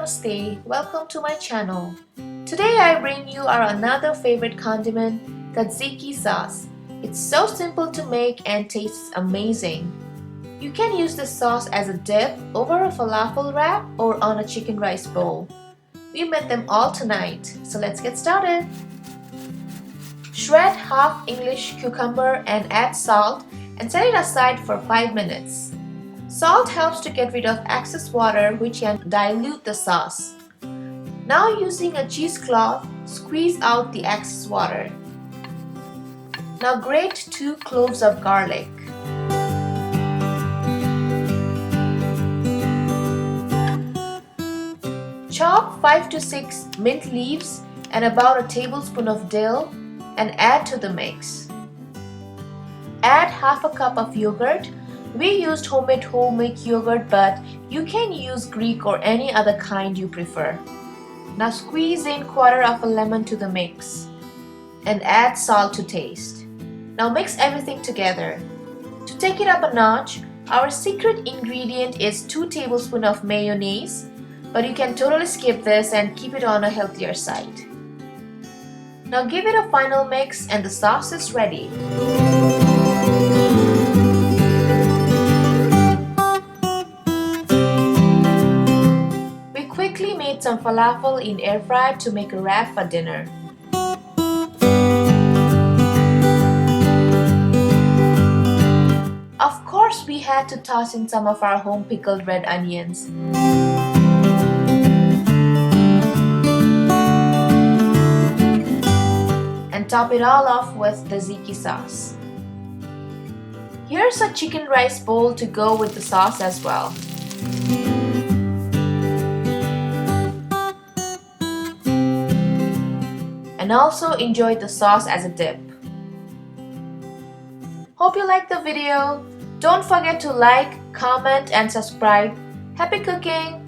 Namaste, welcome to my channel. Today I bring you our another favorite condiment, Tzatziki sauce. It's so simple to make and tastes amazing. You can use this sauce as a dip over a falafel wrap or on a chicken rice bowl. We made them all tonight, so let's get started. Shred half English cucumber and add salt and set it aside for 5 minutes. Salt helps to get rid of excess water which can dilute the sauce. Now using a cheesecloth, squeeze out the excess water. Now grate 2 cloves of garlic. Chop 5 to 6 mint leaves and about a tablespoon of dill and add to the mix. Add half a cup of yogurt. We used homemade whole milk yogurt, but you can use Greek or any other kind you prefer. Now squeeze in quarter of a lemon to the mix and add salt to taste. Now mix everything together. To take it up a notch, our secret ingredient is 2 tablespoons of mayonnaise, but you can totally skip this and keep it on a healthier side. Now give it a final mix and the sauce is ready. Quickly made some falafel in air fryer to make a wrap for dinner. Of course, we had to toss in some of our home pickled red onions. And top it all off with tzatziki sauce. Here's a chicken rice bowl to go with the sauce as well. And also enjoy the sauce as a dip. Hope you liked the video. Don't forget to like, comment and subscribe. Happy cooking!